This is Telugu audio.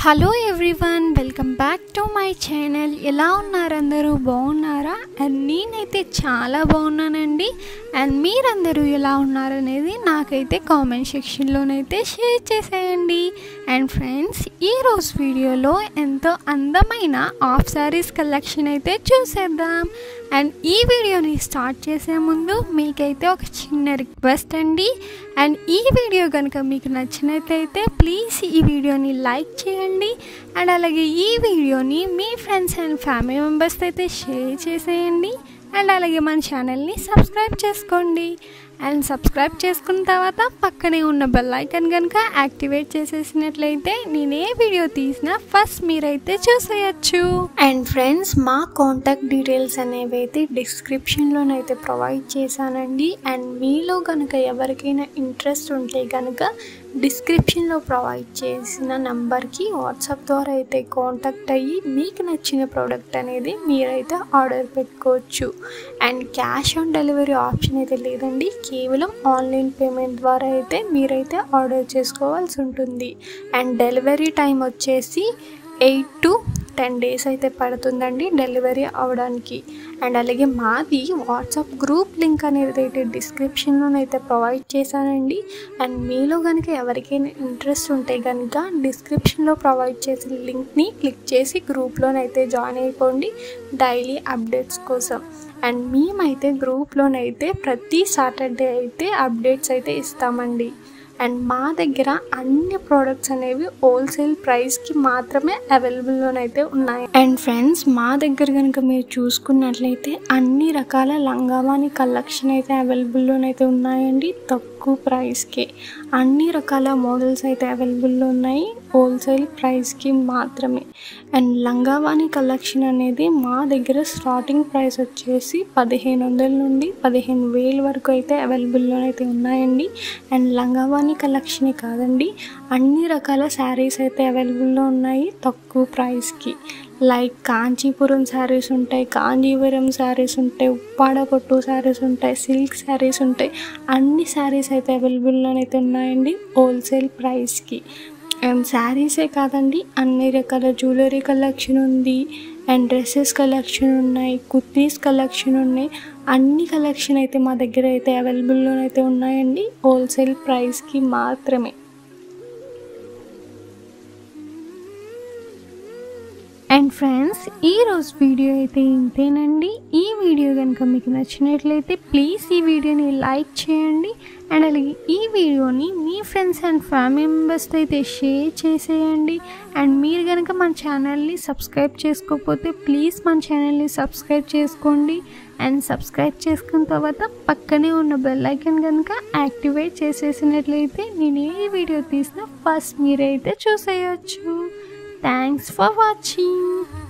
Hello everyone, welcome back to my channel. ఎలా ఉన్నారు అందరూ? బాగున్నారా? అండ్ నేనైతే చాలా బాగున్నానండి. అండ్ మీరందరూ ఎలా ఉన్నారనేది నాకైతే కామెంట్ సెక్షన్లోనైతే షేర్ చేసేయండి. అండ్ ఫ్రెండ్స్, ఈరోజు వీడియోలో ఎంతో అందమైన ఆఫ్ శారీస్ కలెక్షన్ అయితే చూసేద్దాం. అండ్ ఈ వీడియోని స్టార్ట్ చేసే ముందు మీకైతే ఒక చిన్న రిక్వెస్ట్ అండి. అండ్ ఈ వీడియో కనుక మీకు నచ్చినట్లయితే ప్లీజ్ ఈ వీడియోని లైక్ చేయండి. అండ్ అలాగే ఈ వీడియోని మీ ఫ్రెండ్స్ అండ్ ఫ్యామిలీ మెంబర్స్ అయితే షేర్ చేసేయండి. అండ్ అలాగే మన ఛానల్ని సబ్స్క్రైబ్ చేసుకోండి. అండ్ సబ్స్క్రైబ్ చేసుకున్న తర్వాత పక్కనే ఉన్న బెల్ ఐకాన్ కనుక యాక్టివేట్ చేసేసినట్లయితే నేను ఏ వీడియో తీసినా ఫస్ట్ మీరైతే చూసేయచ్చు. అండ్ ఫ్రెండ్స్, మా కాంటాక్ట్ డీటెయిల్స్ అనేవి అయితే డిస్క్రిప్షన్లోనైతే ప్రొవైడ్ చేశానండి. అండ్ మీలో కనుక ఎవరికైనా ఇంట్రెస్ట్ ఉంటే కనుక డిస్క్రిప్షన్లో ప్రొవైడ్ చేసిన నెంబర్కి వాట్సాప్ ద్వారా అయితే కాంటాక్ట్ అయ్యి మీకు నచ్చిన ప్రోడక్ట్ అనేది మీరైతే ఆర్డర్ పెట్టుకోవచ్చు. And cash on delivery option అయితే లేదండి, కేవలం ఆన్లైన్ పేమెంట్ ద్వారా అయితే మీరైతే ఆర్డర్ చేసుకోవాల్సి ఉంటుంది. అండ్ డెలివరీ టైం వచ్చేసి 8 to 10 days అయితే పడుతుందండి డెలివరీ అవ్వడానికి. అండ్ అలాగే మాది వాట్సాప్ గ్రూప్ లింక్ అనేది అయితే డిస్క్రిప్షన్లోనైతే ప్రొవైడ్ చేశానండి. అండ్ మీలో కనుక ఎవరికైనా ఇంట్రెస్ట్ ఉంటే కనుక డిస్క్రిప్షన్లో ప్రొవైడ్ చేసిన లింక్ని క్లిక్ చేసి గ్రూప్లోనైతే జాయిన్ అయిపోండి డైలీ అప్డేట్స్ కోసం. అండ్ మేమైతే గ్రూప్లోనైతే ప్రతి సాటర్డే అయితే అప్డేట్స్ అయితే ఇస్తామండి. అండ్ మా దగ్గర అన్ని ప్రోడక్ట్స్ అనేవి హోల్సేల్ ప్రైస్కి మాత్రమే అవైలబుల్లోనైతే ఉన్నాయి. అండ్ ఫ్రెండ్స్, మా దగ్గర కనుక మీరు చూసుకున్నట్లయితే అన్ని రకాల లంగావాణి కలెక్షన్ అయితే అవైలబుల్లోనైతే ఉన్నాయండి. తక్కువ ప్రైస్కి అన్ని రకాల మోడల్స్ అయితే అవైలబుల్లో ఉన్నాయి, హోల్సేల్ ప్రైస్కి మాత్రమే. అండ్ లంగావాణి కలెక్షన్ అనేది మా దగ్గర స్టార్టింగ్ ప్రైస్ వచ్చేసి 1500 నుండి 15,000 వరకు అయితే అవైలబుల్లోనైతే ఉన్నాయండి. అండ్ లంగావాణి కలెక్షనే కాదండి, అన్ని రకాల శారీస్ అయితే అవైలబుల్లో ఉన్నాయి తక్కువ ప్రైస్కి. లైక్ కాంచీపురం శారీస్ ఉంటాయి, కాంజీవరం శారీస్ ఉంటాయి, ఉప్పాడ పట్టు శారీస్ ఉంటాయి, సిల్క్ శారీస్ ఉంటాయి. అన్ని శారీస్ అయితే అవైలబుల్లోనైతే ఉన్నాయండి హోల్సేల్ ప్రైస్కి. అండ్ శారీసే కాదండి, అన్ని రకాల జ్యువెలరీ కలెక్షన్ ఉంది. అండ్ డ్రెస్సెస్ కలెక్షన్ ఉన్నాయి, కుర్తీస్ కలెక్షన్ ఉన్నాయి. అన్ని కలెక్షన్ అయితే మా దగ్గర అయితే అవైలబుల్లోనైతే ఉన్నాయండి హోల్సేల్ ప్రైస్కి మాత్రమే. అండ్ ఫ్రెండ్స్, ఈరోజు వీడియో అయితే ఇంతేనండి. ఈ వీడియో కనుక మీకు నచ్చినట్లయితే ప్లీజ్ ఈ వీడియోని లైక్ చేయండి. అండ్ అలాగే ఈ వీడియోని మీ ఫ్రెండ్స్ అండ్ ఫ్యామిలీ మెంబర్స్తో అయితే షేర్ చేసేయండి. అండ్ మీరు కనుక మన ఛానల్ని సబ్స్క్రైబ్ చేసుకోకపోతే ప్లీజ్ మన ఛానల్ని సబ్స్క్రైబ్ చేసుకోండి. అండ్ సబ్స్క్రైబ్ చేసుకున్న తర్వాత పక్కనే ఉన్న బెల్ ఐకాన్ కనుక యాక్టివేట్ చేసేసినట్లయితే నేను ఏ వీడియో తీసినా ఫస్ట్ మీరైతే చూసేయచ్చు. Thanks for watching.